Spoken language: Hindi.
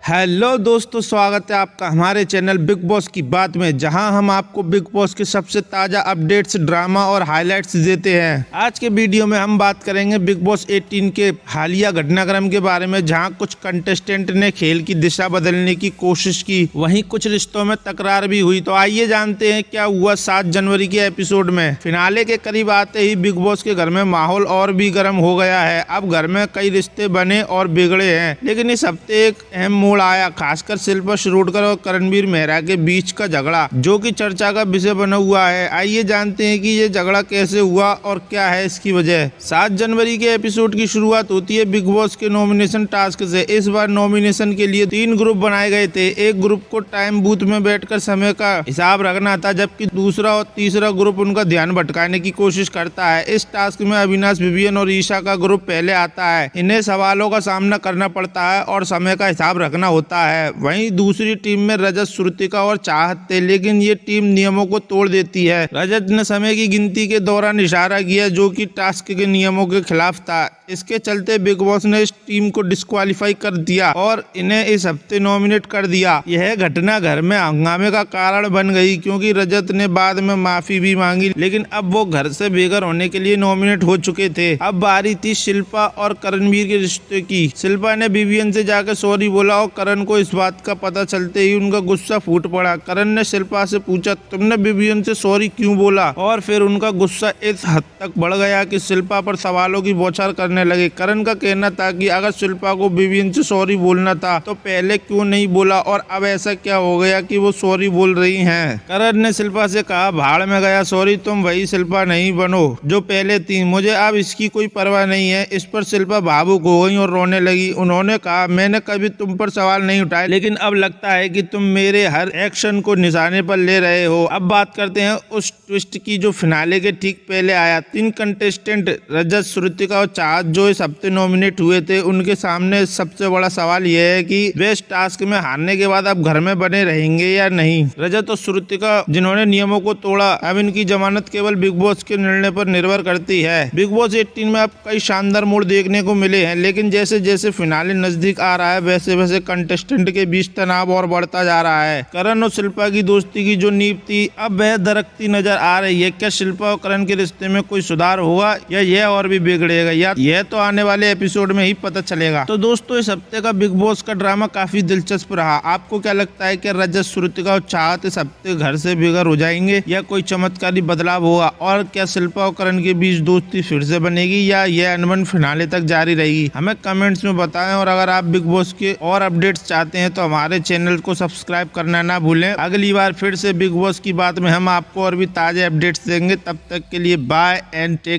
हेलो दोस्तों, स्वागत है आपका हमारे चैनल बिग बॉस की बात में, जहां हम आपको बिग बॉस के सबसे ताज़ा अपडेट्स, ड्रामा और हाइलाइट्स देते हैं। आज के वीडियो में हम बात करेंगे बिग बॉस 18 के हालिया घटनाक्रम के बारे में, जहां कुछ कंटेस्टेंट ने खेल की दिशा बदलने की कोशिश की, वहीं कुछ रिश्तों में तकरार भी हुई। तो आइए जानते हैं क्या हुआ 7 जनवरी के एपिसोड में। फिनाले के करीब आते ही बिग बॉस के घर में माहौल और भी गर्म हो गया है। अब घर में कई रिश्ते बने और बिगड़े हैं, लेकिन इस हफ्ते एक अहम मोड़ आया, खासकर शिल्पा शिरोडकर और करणवीर मेहरा के बीच का झगड़ा, जो कि चर्चा का विषय बना हुआ है। आइए जानते हैं कि ये झगड़ा कैसे हुआ और क्या है इसकी वजह। 7 जनवरी के एपिसोड की शुरुआत होती है बिग बॉस के नॉमिनेशन टास्क से। इस बार नॉमिनेशन के लिए 3 ग्रुप बनाए गए थे। एक ग्रुप को टाइम बूथ में बैठकर समय का हिसाब रखना था, जबकि दूसरा और तीसरा ग्रुप उनका ध्यान भटकाने की कोशिश करता है। इस टास्क में अविनाश, विवियन और ईशा का ग्रुप पहले आता है। इन्हें सवालों का सामना करना पड़ता है और समय का हिसाब रखना होता है। वहीं दूसरी टीम में रजत, श्रुतिका और चाहत थे, लेकिन ये टीम नियमों को तोड़ देती है। रजत ने समय की गिनती के दौरान इशारा किया, जो कि टास्क के नियमों के खिलाफ था। इसके चलते बिग बॉस ने इस टीम को डिस्क्वालीफाई कर दिया और इन्हें इस हफ्ते नॉमिनेट कर दिया। यह घटना घर में हंगामे का कारण बन गई, क्योंकि रजत ने बाद में माफी भी मांगी, लेकिन अब वो घर से बेघर होने के लिए नॉमिनेट हो चुके थे। अब बारी थी शिल्पा और करणवीर के रिश्ते की। शिल्पा ने विवियन से जाकर सॉरी बोला और करण को इस बात का पता चलते ही उनका गुस्सा फूट पड़ा। करण ने शिल्पा से पूछा, तुमने विवियन से सॉरी क्यों बोला? और फिर उनका गुस्सा इस हद तक बढ़ गया कि शिल्पा पर सवालों की बौछार करने लगे। करण का कहना था कि अगर शिल्पा को विवियन से सॉरी बोलना था तो पहले क्यों नहीं बोला, और अब ऐसा क्या हो गया कि वो सॉरी बोल रही हैं? करण ने शिल्पा से कहा, भाड़ में गया, सॉरी, तुम वही शिल्पा नहीं बनो जो पहले थी। मुझे अब इसकी कोई परवाह नहीं है। इस पर शिल्पा भावुक हो गई और रोने लगी। उन्होंने कहा, मैंने कभी तुम पर सवाल नहीं उठाए, लेकिन अब लगता है कि तुम मेरे हर एक्शन को निशाने पर ले रहे हो। अब बात करते हैं उस ट्विस्ट की जो फिनाले के ठीक पहले आया। 3 कंटेस्टेंट रजत, श्रुतिका और चाहत जो इस हफ्ते नॉमिनेट हुए थे, उनके सामने सबसे बड़ा सवाल यह है कि वे इस टास्क में हारने के बाद अब घर में बने रहेंगे या नहीं। रजत और श्रुतिका, जिन्होंने नियमों को तोड़ा, अब इनकी जमानत केवल बिग बॉस के निर्णय पर निर्भर करती है। बिग बॉस 18 में अब कई शानदार मोड़ देखने को मिले हैं, लेकिन जैसे जैसे फिनाले नजदीक आ रहा है, वैसे वैसे कंटेस्टेंट के बीच तनाव और बढ़ता जा रहा है। करण और शिल्पा की दोस्ती की जो नींव थी, अब वह दरकती नजर आ रही है। क्या शिल्पा और करण के रिश्ते में कोई सुधार होगा या यह और भी बिगड़ेगा? या यह तो आने वाले एपिसोड में ही पता चलेगा। तो दोस्तों, इस हफ्ते का बिग बॉस का ड्रामा काफी दिलचस्प रहा। आपको क्या लगता है कि रजत, श्रुतिका और चाहत इस हफ्ते घर से बेघर हो जाएंगे या कोई चमत्कारी बदलाव होगा? और क्या शिल्पा और करण के बीच दोस्ती फिर से बनेगी या यह अनबन फिनाले तक जारी रहेगी? हमें कमेंट्स में बताएं। और अगर आप बिग बॉस के और अपडेट्स चाहते हैं तो हमारे चैनल को सब्सक्राइब करना ना भूलें। अगली बार फिर से बिग बॉस की बात में हम आपको और भी ताजे अपडेट्स देंगे। तब तक के लिए बाय एंड टेक